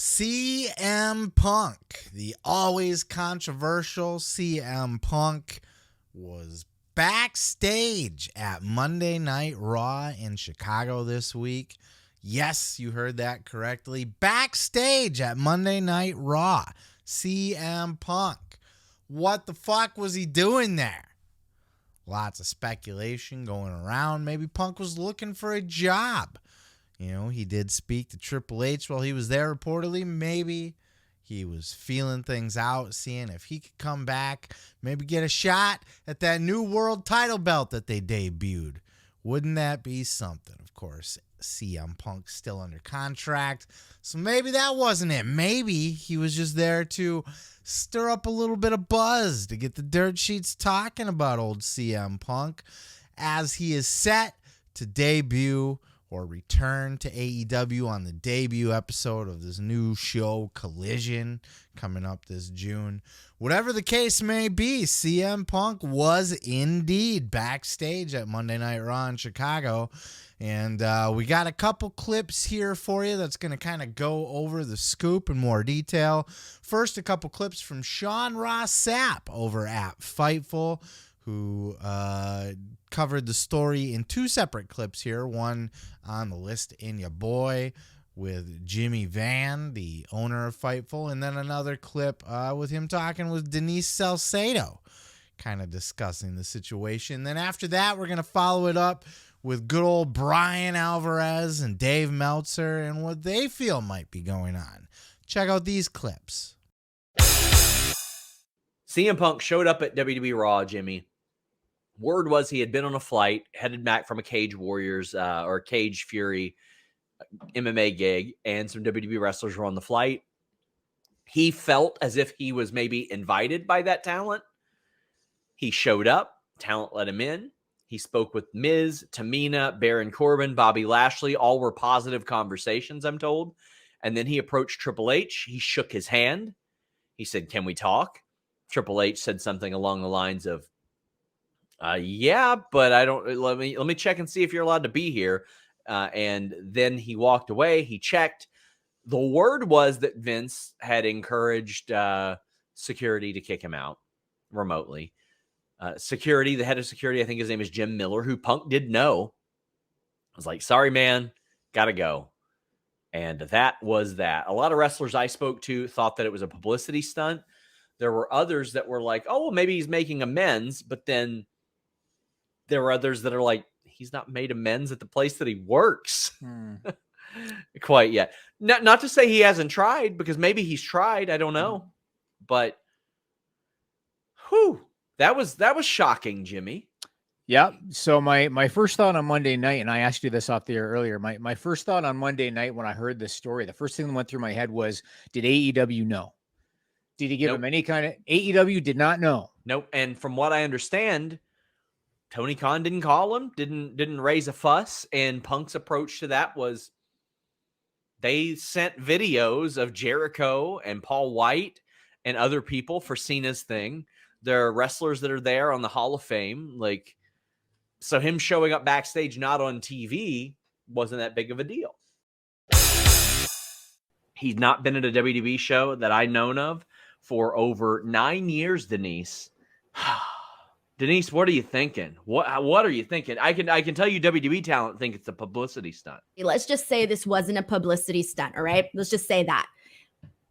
CM Punk, the always controversial CM Punk, was backstage at Monday Night Raw in Chicago this week. Yes, you heard that correctly. Backstage at Monday Night Raw. CM Punk. What the fuck was he doing there? Lots of speculation going around. Maybe Punk was looking for a job. You know, he did speak to Triple H while he was there reportedly. Maybe he was feeling things out, seeing if he could come back, maybe get a shot at that new world title belt that they debuted. Wouldn't that be something? Of course, CM Punk's still under contract, so maybe that wasn't it. Maybe he was just there to stir up a little bit of buzz, to get the dirt sheets talking about old CM Punk as he is set to debut or return to AEW on the debut episode of this new show, Collision, coming up this June. Whatever the case may be, CM Punk was indeed backstage at Monday Night Raw in Chicago. And we got a couple clips here for you that's going to kind of go over the scoop in more detail. First, a couple clips from Sean Ross Sapp over at Fightful, who covered the story in two separate clips here. One on the list in Ya Boy with Jimmy Van, the owner of Fightful, and then another clip with him talking with Denise Salcedo, kind of discussing the situation. Then after that, we're going to follow it up with good old Bryan Alvarez and Dave Meltzer and what they feel might be going on. Check out these clips. CM Punk showed up at WWE Raw, Jimmy. Word was he had been on a flight, headed back from a Cage Warriors or Cage Fury MMA gig, and some WWE wrestlers were on the flight. He felt as if he was maybe invited by that talent. He showed up. Talent let him in. He spoke with Miz, Tamina, Baron Corbin, Bobby Lashley. All were positive conversations, I'm told. And then he approached Triple H. He shook his hand. He said, "Can we talk?" Triple H said something along the lines of, "Yeah, but I don't. Let me check and see if you're allowed to be here." And then he walked away. He checked. The word was that Vince had encouraged security to kick him out remotely. Security, the head of security, I think his name is Jim Miller, who Punk did know, was like, "Sorry, man, gotta go." And that was that. A lot of wrestlers I spoke to thought that it was a publicity stunt. There were others that were like, "Oh, well, maybe he's making amends," but then there were others that are like, he's not made amends at the place that he works quite yet. Not to say he hasn't tried, because maybe he's tried. I don't know. But that was shocking, Jimmy. Yeah. So my first thought on Monday night, and I asked you this off the air earlier, my first thought on Monday night when I heard this story, the first thing that went through my head was, did AEW know? Did he give him any kind of... AEW did not know. Nope. And from what I understand, Tony Khan didn't call him, didn't raise a fuss, and Punk's approach to that was they sent videos of Jericho and Paul White and other people for Cena's thing. There are wrestlers that are there on the Hall of Fame. Like, so him showing up backstage, not on TV, wasn't that big of a deal. He's not been at a WWE show that I known of for over 9 years, Denise. Denise, what are you thinking? What are you thinking? I can tell you WWE talent think it's a publicity stunt. Let's just say this wasn't a publicity stunt, all right? Let's just say that.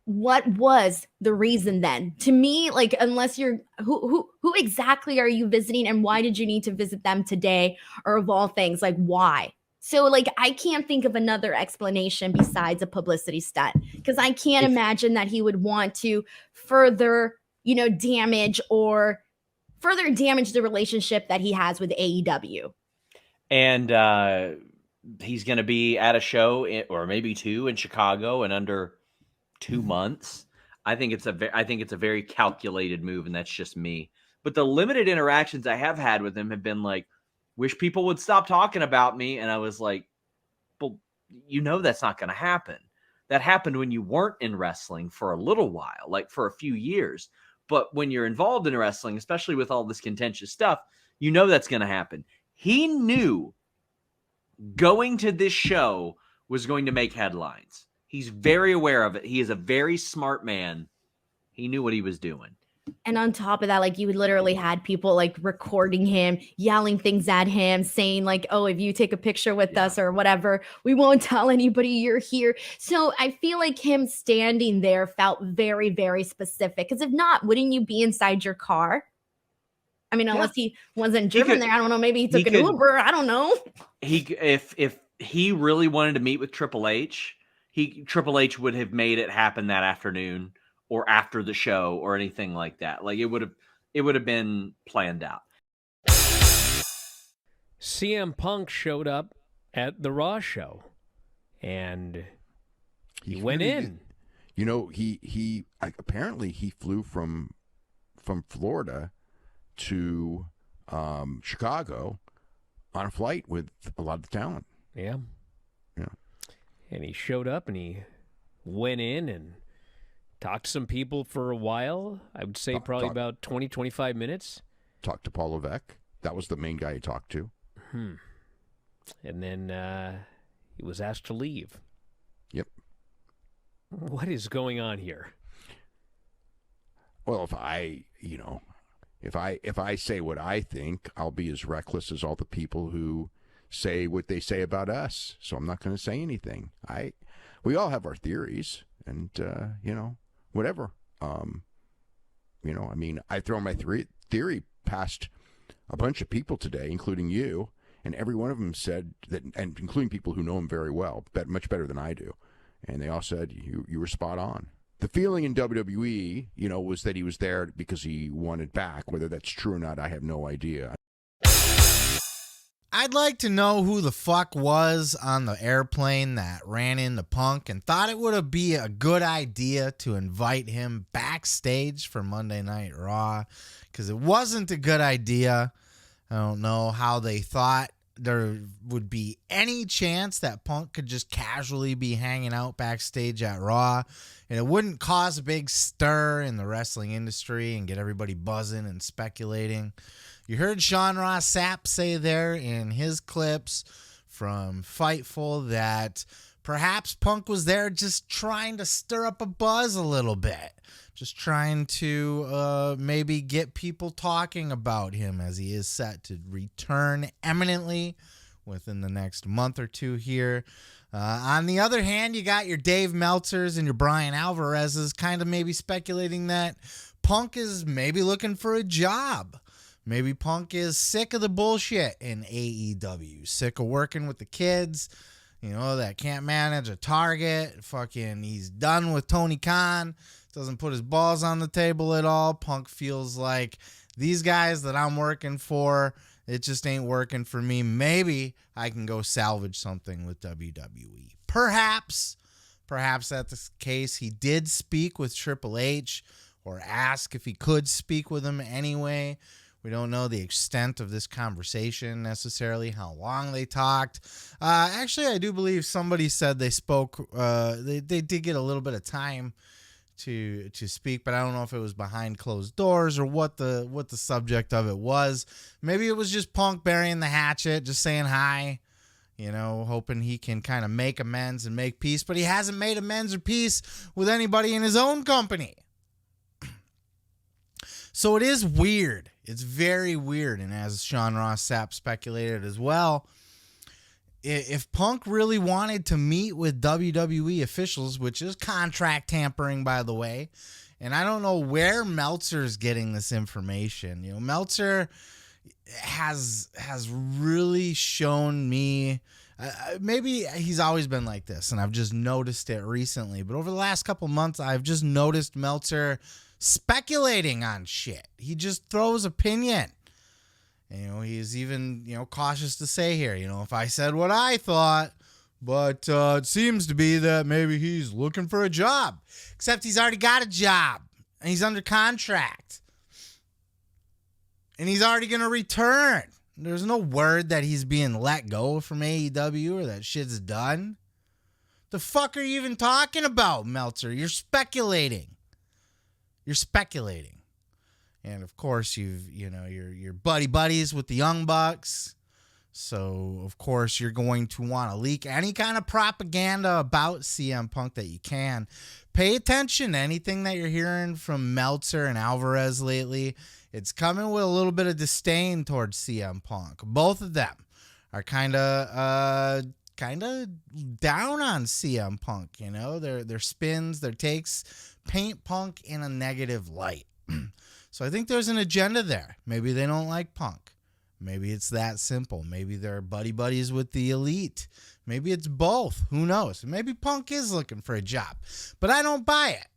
What was the reason then? To me, like, unless you're who exactly are you visiting, and why did you need to visit them today, or of all things, like, why? So, like, I can't think of another explanation besides a publicity stunt, because I can't imagine that he would want to further, damage the relationship that he has with AEW. And he's going to be at a show or maybe two in Chicago in under 2 months. I think it's a very calculated move, and that's just me. But the limited interactions I have had with him have been like, wish people would stop talking about me. And I was like, well, that's not going to happen. That happened when you weren't in wrestling for a little while, like for a few years. But when you're involved in wrestling, especially with all this contentious stuff, that's going to happen. He knew going to this show was going to make headlines. He's very aware of it. He is a very smart man. He knew what he was doing. And on top of that, like, you literally had people like recording him, yelling things at him, saying like, oh, if you take a picture with us or whatever, we won't tell anybody you're here. So I feel like him standing there felt very, very specific. Because if not, wouldn't you be inside your car? I mean, unless he wasn't driven there. I don't know. Maybe he took an Uber. I don't know. If he really wanted to meet with Triple H, Triple H would have made it happen that afternoon or after the show or anything like that. Like it would have been planned out. CM Punk showed up at the Raw show, and he went in. You know, he apparently he flew from Florida to Chicago on a flight with a lot of talent. Yeah. Yeah. And he showed up and he went in and talked to some people for a while. I would say probably about 20, 25 minutes. Talked to Paul Levesque. That was the main guy he talked to. And then he was asked to leave. Yep. What is going on here? Well, if I say what I think, I'll be as reckless as all the people who say what they say about us. So I'm not going to say anything. We all have our theories, and whatever. I mean, I throw my theory past a bunch of people today, including you, and every one of them said that, and including people who know him very well, much better than I do, and they all said you were spot on. The feeling in WWE, was that he was there because he wanted back. Whether that's true or not, I have no idea. I'd like to know who the fuck was on the airplane that ran into Punk and thought it would be a good idea to invite him backstage for Monday Night Raw, because it wasn't a good idea. I don't know how they thought there would be any chance that Punk could just casually be hanging out backstage at Raw, and it wouldn't cause a big stir in the wrestling industry and get everybody buzzing and speculating. You heard Sean Ross Sapp say there in his clips from Fightful that perhaps Punk was there just trying to stir up a buzz a little bit. Just trying to maybe get people talking about him, as he is set to return eminently within the next month or two here. On the other hand, you got your Dave Meltzers and your Bryan Alvarez's kind of maybe speculating that Punk is maybe looking for a job. Maybe Punk is sick of the bullshit in AEW, sick of working with the kids, that can't manage a target. Fucking, he's done with Tony Khan. Doesn't put his balls on the table at all. Punk feels like these guys that I'm working for, it just ain't working for me. Maybe I can go salvage something with WWE. Perhaps that's the case. He did speak with Triple H, or ask if he could speak with him anyway. We don't know the extent of this conversation necessarily, how long they talked. Actually, I do believe somebody said they spoke. They did get a little bit of time to speak, but I don't know if it was behind closed doors or what the subject of it was. Maybe it was just Punk burying the hatchet, just saying hi, hoping he can kind of make amends and make peace, but he hasn't made amends or peace with anybody in his own company. So it is weird. It's very weird. And as Sean Ross Sapp speculated as well, if Punk really wanted to meet with WWE officials, which is contract tampering, by the way, and I don't know where Meltzer's getting this information. Meltzer has really shown me, maybe he's always been like this, and I've just noticed it recently, but over the last couple months, I've just noticed Meltzer speculating on shit. He just throws opinion. He's even, cautious to say here, if I said what I thought, but it seems to be that maybe he's looking for a job. Except he's already got a job, and he's under contract. And he's already going to return. There's no word that he's being let go from AEW or that shit's done. The fuck are you even talking about, Meltzer? You're speculating. And of course, you're buddies with the Young Bucks. So, of course, you're going to want to leak any kind of propaganda about CM Punk that you can. Pay attention to anything that you're hearing from Meltzer and Alvarez lately. It's coming with a little bit of disdain towards CM Punk. Both of them are kind of down on CM Punk, you know, their spins, their takes paint Punk in a negative light. So I think there's an agenda there. Maybe they don't like Punk. Maybe it's that simple. Maybe they're buddies with the elite. Maybe it's both. Who knows? Maybe Punk is looking for a job. But I don't buy it,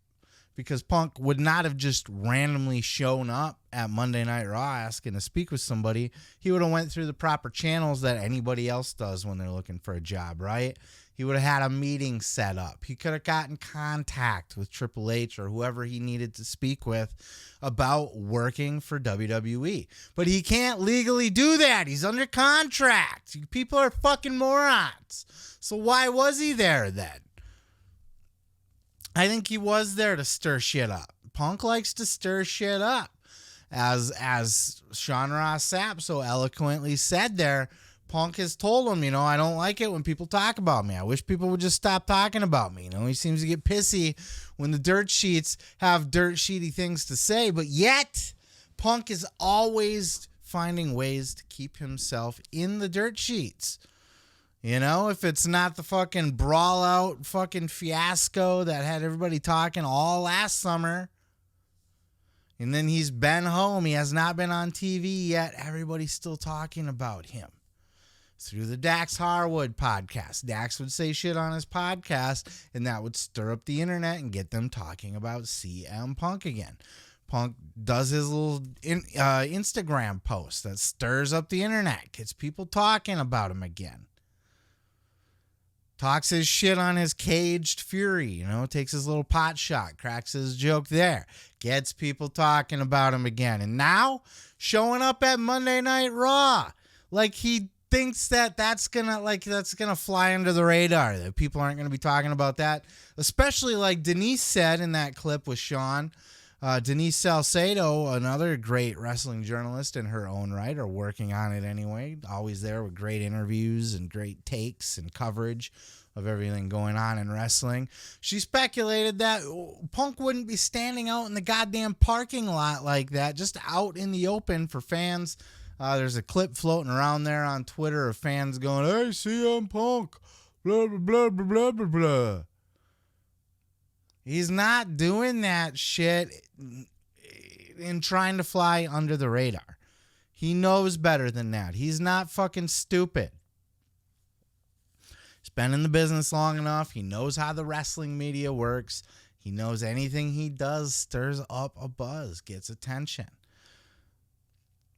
because Punk would not have just randomly shown up at Monday Night Raw asking to speak with somebody. He would have went through the proper channels that anybody else does when they're looking for a job, right? He would have had a meeting set up. He could have gotten contact with Triple H or whoever he needed to speak with about working for WWE. But he can't legally do that. He's under contract. People are fucking morons. So why was he there then? I think he was there to stir shit up. Punk likes to stir shit up. As Sean Ross Sapp so eloquently said there, Punk has told him, you know, I don't like it when people talk about me. I wish people would just stop talking about me. You know, he seems to get pissy when the dirt sheets have dirt sheety things to say, but yet Punk is always finding ways to keep himself in the dirt sheets. You know, if it's not the fucking brawl out fucking fiasco that had everybody talking all last summer, and then he's been home, he has not been on TV yet, everybody's still talking about him. Through the Dax Harwood podcast. Dax would say shit on his podcast, and that would stir up the internet and get them talking about CM Punk again. Punk does his little Instagram post that stirs up the internet, gets people talking about him again. Talks his shit on his caged fury, you know, takes his little pot shot, cracks his joke there, gets people talking about him again. And now, showing up at Monday Night Raw, like he thinks that's gonna fly under the radar, that people aren't gonna be talking about that, especially like Denise said in that clip with Sean. Denise Salcedo, another great wrestling journalist in her own right, or working on it anyway, always there with great interviews and great takes and coverage of everything going on in wrestling. She speculated that Punk wouldn't be standing out in the goddamn parking lot like that, just out in the open for fans. There's a clip floating around there on Twitter of fans going, "Hey, CM Punk, blah, blah, blah, blah, blah, blah, blah." He's not doing that shit in trying to fly under the radar. He knows better than that. He's not fucking stupid. He's been in the business long enough. He knows how the wrestling media works. He knows anything he does stirs up a buzz, gets attention.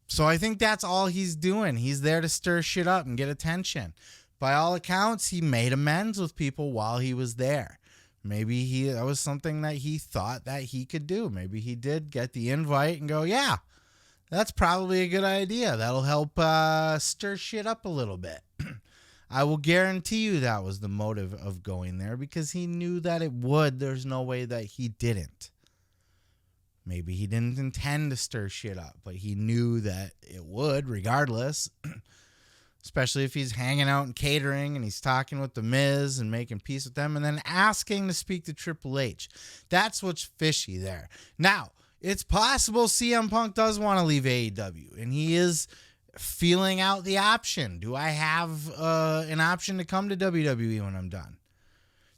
So I think that's all he's doing. He's there to stir shit up and get attention. By all accounts, he made amends with people while he was there. Maybe that was something that he thought that he could do. Maybe he did get the invite and go, yeah, that's probably a good idea. That'll help stir shit up a little bit. I will guarantee you that was the motive of going there, because he knew that it would. There's no way that he didn't. Maybe he didn't intend to stir shit up, but he knew that it would regardless, especially if he's hanging out and catering and he's talking with The Miz and making peace with them and then asking to speak to Triple H. That's what's fishy there. Now, it's possible CM Punk does want to leave AEW, and he is feeling out the option. Do I have an option to come to WWE when I'm done?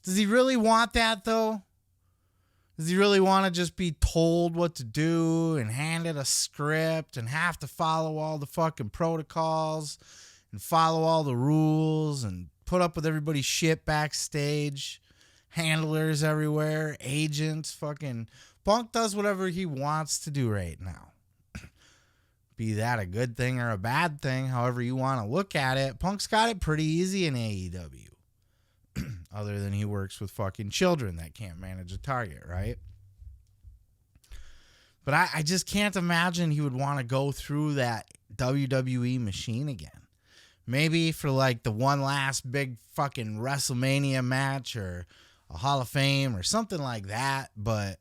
Does he really want that, though? Does he really want to just be told what to do and handed a script and have to follow all the fucking protocols and follow all the rules and put up with everybody's shit backstage? Handlers everywhere, agents, fucking... Punk does whatever he wants to do right now. Be that a good thing or a bad thing, however you want to look at it, Punk's got it pretty easy in AEW. Other than he works with fucking children that can't manage a target, right? But I just can't imagine he would want to go through that WWE machine again. Maybe for like the one last big fucking WrestleMania match or a Hall of Fame or something like that. But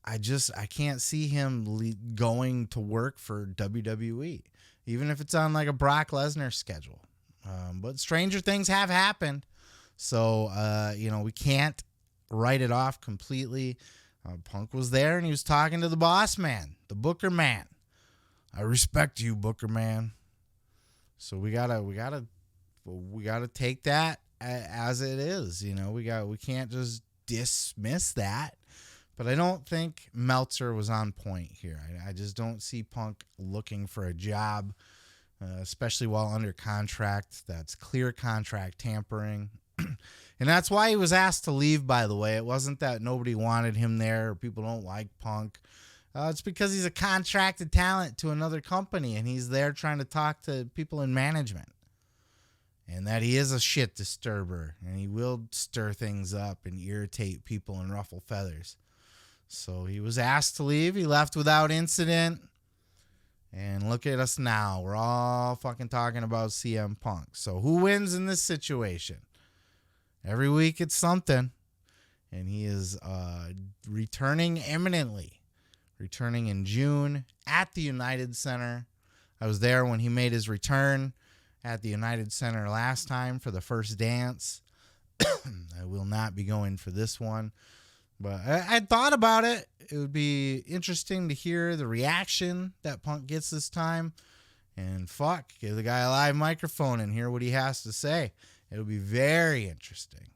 I can't see him going to work for WWE. even if it's on like a Brock Lesnar schedule. But stranger things have happened. So, we can't write it off completely. Punk was there and he was talking to the boss man, the Booker man. I respect you, Booker man. So we gotta take that as it is. We can't just dismiss that. But I don't think Meltzer was on point here. I just don't see Punk looking for a job, especially while under contract. That's clear contract tampering. And that's why he was asked to leave, by the way. It wasn't that nobody wanted him there or people don't like Punk. It's because he's a contracted talent to another company, and he's there trying to talk to people in management. And that he is a shit disturber, and he will stir things up and irritate people and ruffle feathers. So he was asked to leave. He left without incident. And look at us now. We're all fucking talking about CM Punk. So who wins in this situation? Every week it's something. And he is returning imminently. Returning in June at the United Center. I was there when he made his return at the United Center last time for the first dance. I will not be going for this one. But I thought about it. It would be interesting to hear the reaction that Punk gets this time. And give the guy a live microphone and hear what he has to say. It'll be very interesting.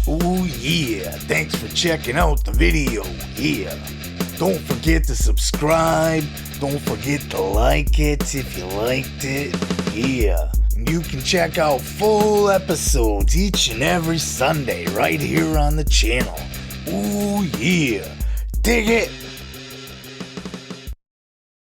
Oh yeah, thanks for checking out the video. Yeah, don't forget to subscribe. Don't forget to like it if you liked it. Yeah. You can check out full episodes each and every Sunday right here on the channel. Ooh yeah, dig it!